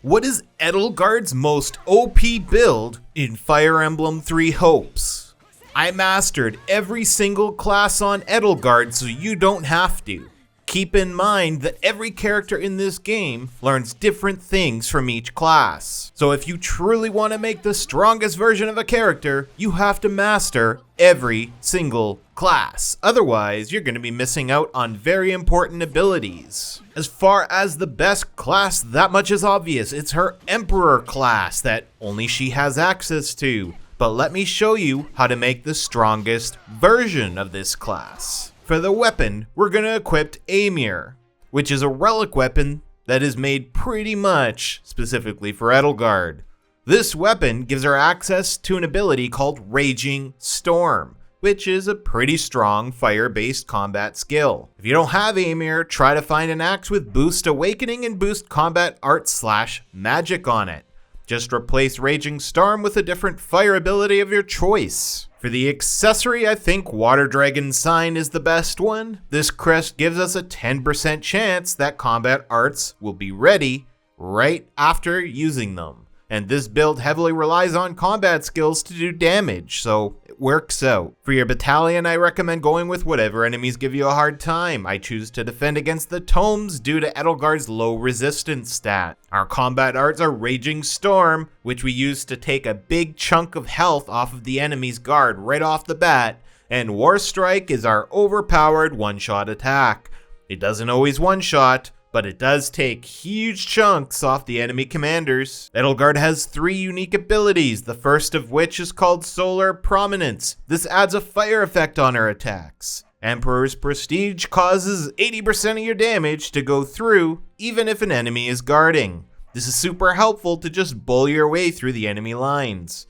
What is Edelgard's most OP build in Fire Emblem Three Hopes? I mastered every single class on Edelgard so you don't have to. Keep in mind that every character in this game learns different things from each class. So if you truly want to make the strongest version of a character, you have to master every single class. Otherwise, you're going to be missing out on very important abilities. As far as the best class, that much is obvious. It's her Emperor class that only she has access to. But let me show you how to make the strongest version of this class. For the weapon, we're going to equip Amir, which is a relic weapon that is made pretty much specifically for Edelgard. This weapon gives her access to an ability called Raging Storm, which is a pretty strong fire-based combat skill. If you don't have Amir, try to find an axe with Boost Awakening and Boost Combat Art/Magic on it. Just replace Raging Storm with a different fire ability of your choice. For the accessory, I think Water Dragon Sign is the best one. This crest gives us a 10% chance that combat arts will be ready right after using them. And this build heavily relies on combat skills to do damage, so it works out. For your battalion, I recommend going with whatever enemies give you a hard time. I choose to defend against the tomes due to Edelgard's low resistance stat. Our combat arts are Raging Storm, which we use to take a big chunk of health off of the enemy's guard right off the bat, and War Strike is our overpowered one-shot attack. It doesn't always one-shot, but it does take huge chunks off the enemy commanders. Edelgard has 3 unique abilities, the first of which is called Solar Prominence. This adds a fire effect on her attacks. Emperor's Prestige causes 80% of your damage to go through, even if an enemy is guarding. This is super helpful to just bully your way through the enemy lines.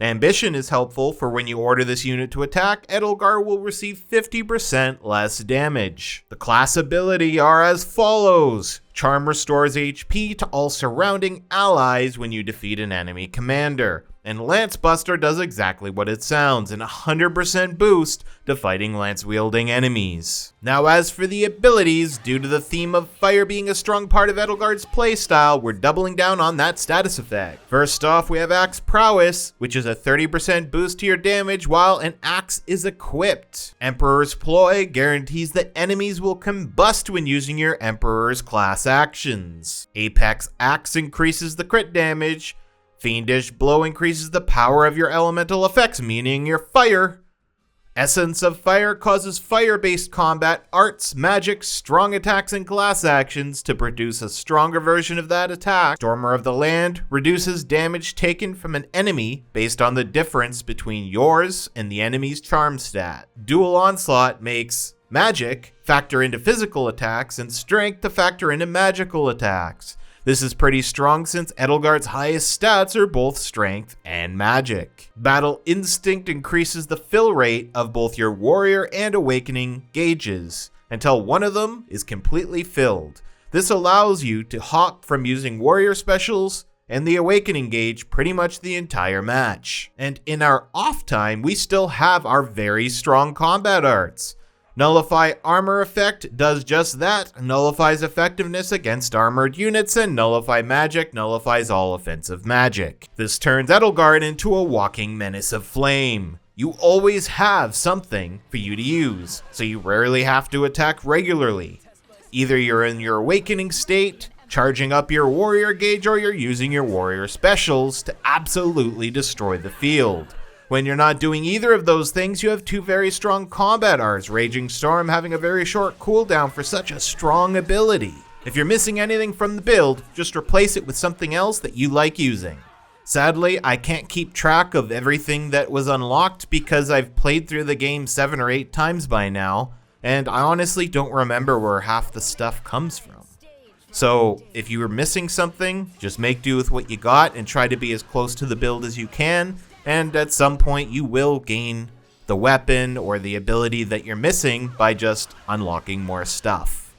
Ambition is helpful for when you order this unit to attack, Edelgard will receive 50% less damage. The class ability are as follows. Charm restores HP to all surrounding allies when you defeat an enemy commander. And Lance Buster does exactly what it sounds, an 100% boost to fighting lance-wielding enemies. Now as for the abilities, due to the theme of fire being a strong part of Edelgard's playstyle, we're doubling down on that status effect. First off, we have Axe Prowess, which is a 30% boost to your damage while an axe is equipped. Emperor's Ploy guarantees that enemies will combust when using your Emperor's class actions. Apex Axe increases the crit damage. Fiendish Blow increases the power of your elemental effects, meaning your fire. Essence of Fire causes fire-based combat, arts, magic, strong attacks, and class actions to produce a stronger version of that attack. Stormer of the Land reduces damage taken from an enemy based on the difference between yours and the enemy's charm stat. Dual Onslaught makes magic factor into physical attacks and strength to factor into magical attacks. This is pretty strong since Edelgard's highest stats are both strength and magic. Battle Instinct increases the fill rate of both your warrior and awakening gauges until one of them is completely filled. This allows you to hop from using warrior specials and the awakening gauge pretty much the entire match. And in our off time, we still have our very strong combat arts. Nullify Armor effect does just that, nullifies effectiveness against armored units, and Nullify Magic nullifies all offensive magic. This turns Edelgard into a walking menace of flame. You always have something for you to use, so you rarely have to attack regularly. Either you're in your awakening state, charging up your warrior gauge, or you're using your warrior specials to absolutely destroy the field. When you're not doing either of those things, you have 2 very strong combat arts, Raging Storm having a very short cooldown for such a strong ability. If you're missing anything from the build, just replace it with something else that you like using. Sadly, I can't keep track of everything that was unlocked because I've played through the game 7 or 8 times by now, and I honestly don't remember where half the stuff comes from. So if you were missing something, just make do with what you got and try to be as close to the build as you can. And at some point you will gain the weapon or the ability that you're missing by just unlocking more stuff.